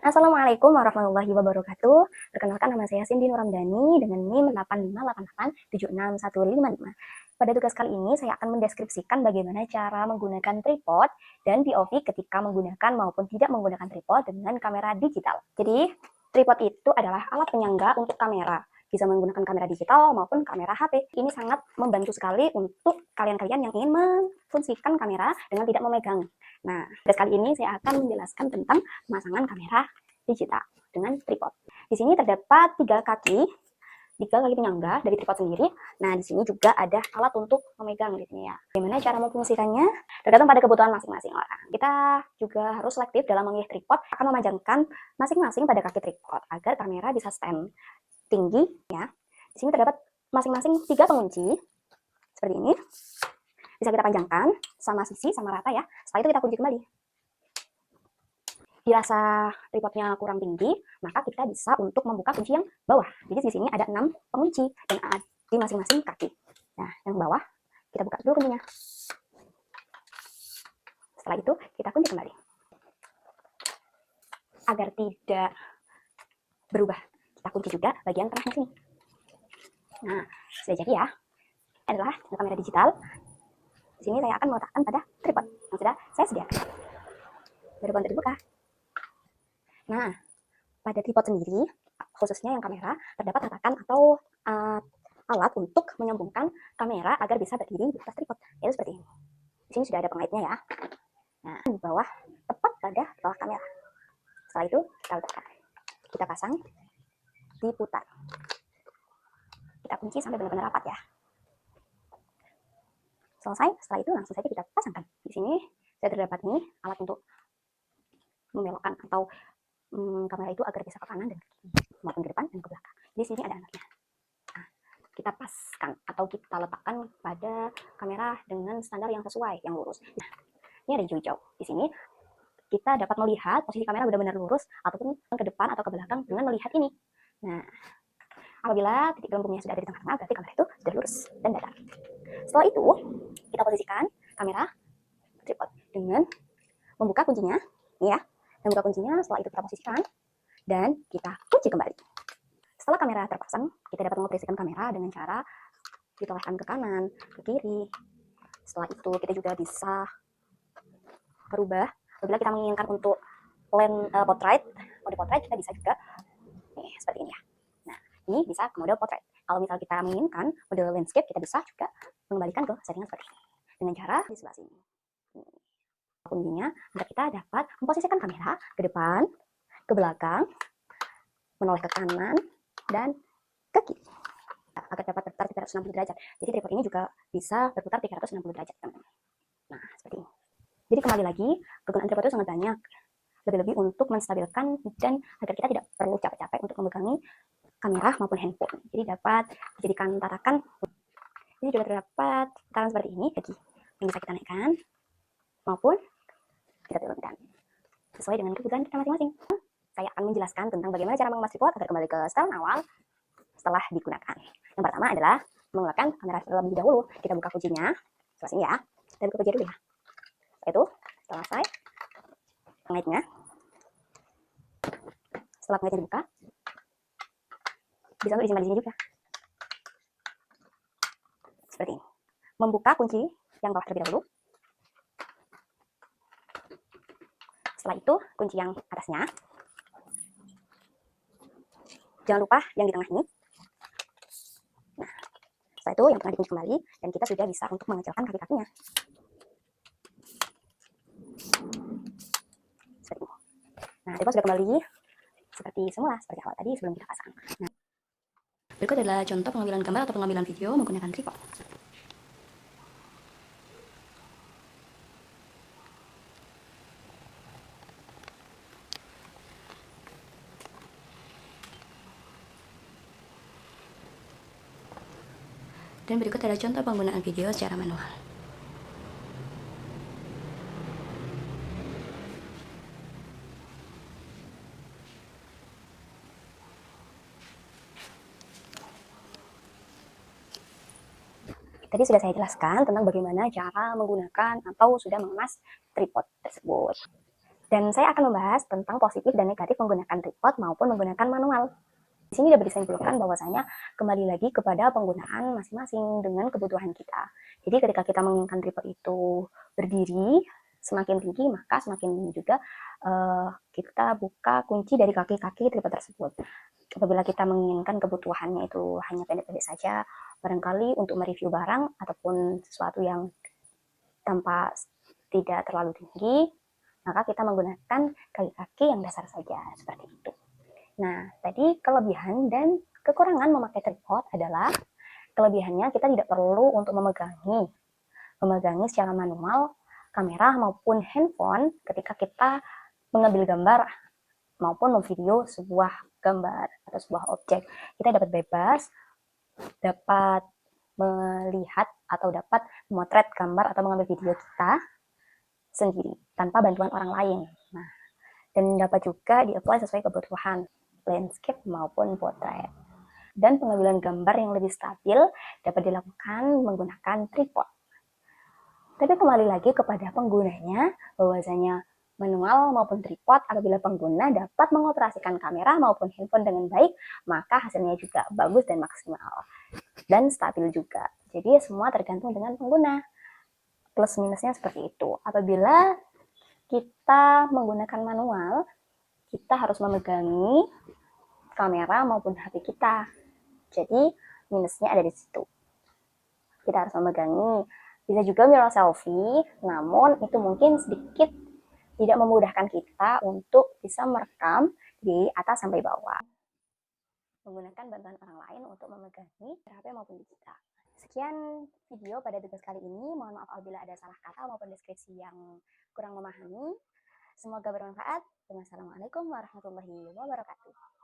Assalamualaikum warahmatullahi wabarakatuh. Perkenalkan, nama saya Cindy Nuramdani dengan NIM 858876155. Pada tugas kali ini saya akan mendeskripsikan bagaimana cara menggunakan tripod dan POV ketika menggunakan maupun tidak menggunakan tripod dengan kamera digital. Jadi, tripod itu adalah alat penyangga untuk kamera. Bisa menggunakan kamera digital maupun kamera HP. Ini sangat membantu sekali untuk kalian-kalian yang ingin memfungsikan kamera dengan tidak memegang. Nah, pada kali ini saya akan menjelaskan tentang pemasangan kamera digital dengan tripod. Di sini terdapat tiga kaki penyangga dari tripod sendiri. Nah, di sini juga ada alat untuk memegang di sini ya. Bagaimana cara memfungsikannya? Tergantung pada kebutuhan masing-masing orang. Kita juga harus selektif dalam memilih tripod, akan memajangkan masing-masing pada kaki tripod agar kamera bisa stand tinggi ya. Di sini terdapat masing-masing 3 pengunci seperti ini. Bisa kita panjangkan sama sisi sama rata ya. Setelah itu kita kunci kembali. Dirasa tripodnya kurang tinggi, maka kita bisa untuk membuka kunci yang bawah. Jadi di sini ada 6 pengunci dan di masing-masing kaki. Nah, yang bawah kita buka dulu kuncinya. Setelah itu kita kunci kembali. Agar tidak berubah, kita kunci juga bagian tengahnya sini. Nah, sudah jadi ya. Ini adalah kamera digital. Di sini saya akan meletakkan pada tripod yang sudah saya sediakan. Baru untuk dibuka. Nah, pada tripod sendiri, khususnya yang kamera, terdapat tatakan atau alat untuk menyambungkan kamera agar bisa berdiri di atas tripod. Yaitu seperti ini. Di sini sudah ada pengaitnya ya. Nah, di bawah, tepat pada bawah kamera. Setelah itu, kita letakkan. Kita pasang, diputar. Kita kunci sampai benar-benar rapat ya. Selesai, setelah itu langsung saja kita pasangkan. Di sini saya terdapat nih alat untuk membelokkan atau kamera itu agar bisa ke kanan dan ke kiri, maupun ke depan dan ke belakang. Di sini ada anaknya. Nah, kita paskan atau kita letakkan pada kamera dengan standar yang sesuai, yang lurus. Nah, ini ada hijau-hijau. Di sini kita dapat melihat posisi kamera benar-benar lurus ataupun ke depan atau ke belakang dengan melihat ini. Nah, apabila titik gelembungnya sudah ada di tengah-tengah, berarti kamera itu sudah lurus dan datar. Setelah itu, kita posisikan kamera tripod dengan membuka kuncinya, ya. Membuka kuncinya, setelah itu kita posisikan dan kita kunci kembali. Setelah kamera terpasang, kita dapat mengoperasikan kamera dengan cara ditolakkan ke kanan, ke kiri. Setelah itu kita juga bisa berubah. Apabila kita menginginkan untuk portrait, mode portrait kita bisa juga seperti ini ya. Nah, ini bisa ke mode portrait. Kalau misal kita menginginkan mode landscape, kita bisa juga mengembalikan ke settingan seperti ini dengan cara di sebelah sini. Kuncinya agar kita dapat memposisikan kamera ke depan, ke belakang, menoleh ke kanan, dan ke kiri agar dapat berputar 360 derajat. Jadi tripod ini juga bisa berputar 360 derajat, teman-teman. Nah, seperti ini. Jadi kembali lagi, kegunaan tripod itu sangat banyak. Lebih-lebih untuk menstabilkan dan agar kita tidak perlu capek-capek untuk memegangi kamera maupun handphone. Jadi dapat dijadikan tatakan. Ini juga terdapat tatakan seperti ini, jadi yang bisa kita naikkan maupun kita turunkan sesuai dengan kebutuhan kita masing-masing. Saya akan menjelaskan tentang bagaimana cara mengemas tripod agar kembali ke setelan awal setelah digunakan. Yang pertama adalah menggunakan kamera terlebih dahulu. Kita buka kuncinya, sebelah sini ya, dan buka kunci dulu ya. Setelah itu, selesai pengaitnya. Setelah pengaitnya dibuka, bisa untuk disimpan di sini juga. Seperti ini. Membuka kunci yang bawah terlebih dahulu. Setelah itu, kunci yang atasnya. Jangan lupa yang di tengah ini. Nah, setelah itu yang tengah dikunci kembali, dan kita sudah bisa untuk mengecilkan kaki-kakinya. Seperti ini. Nah, tripod sudah kembali seperti semula, seperti awal tadi sebelum kita pasang. Nah, berikut adalah contoh pengambilan gambar atau pengambilan video menggunakan tripod. Dan berikut adalah contoh penggunaan video secara manual. Tadi sudah saya jelaskan tentang bagaimana cara menggunakan atau sudah mengemas tripod tersebut. Dan saya akan membahas tentang positif dan negatif menggunakan tripod maupun menggunakan manual. Di sini dapat disimpulkan bahwasanya kembali lagi kepada penggunaan masing-masing dengan kebutuhan kita. Jadi ketika kita menginginkan tripod itu berdiri semakin tinggi, maka semakin juga kita buka kunci dari kaki-kaki tripod tersebut. Apabila kita menginginkan kebutuhannya itu hanya pendek-pendek saja, barangkali untuk mereview barang ataupun sesuatu yang tanpa tidak terlalu tinggi, maka kita menggunakan kaki-kaki yang dasar saja, seperti itu. Nah, tadi kelebihan dan kekurangan memakai tripod adalah kelebihannya kita tidak perlu untuk memegangi secara manual kamera maupun handphone ketika kita mengambil gambar maupun memvideo sebuah gambar atau sebuah objek. Kita dapat bebas, dapat melihat atau dapat memotret gambar atau mengambil video kita sendiri tanpa bantuan orang lain. Nah, dan dapat juga di-apply sesuai kebutuhan landscape maupun potret. Dan pengambilan gambar yang lebih stabil dapat dilakukan menggunakan tripod. Tapi kembali lagi kepada penggunanya, bahwasanya manual maupun tripod apabila pengguna dapat mengoperasikan kamera maupun handphone dengan baik, maka hasilnya juga bagus dan maksimal. Dan stabil juga. Jadi semua tergantung dengan pengguna. Plus minusnya seperti itu. Apabila kita menggunakan manual, kita harus memegangi kamera maupun HP kita. Jadi minusnya ada di situ. Kita harus memegangi. Bisa juga mirror selfie, namun itu mungkin sedikit tidak memudahkan kita untuk bisa merekam di atas sampai bawah. Menggunakan bantuan orang lain untuk memegangi HP maupun di kita. Sekian video pada tugas kali ini. Mohon maaf apabila ada salah kata maupun deskripsi yang kurang memahami. Semoga bermanfaat. Wassalamualaikum warahmatullahi wabarakatuh.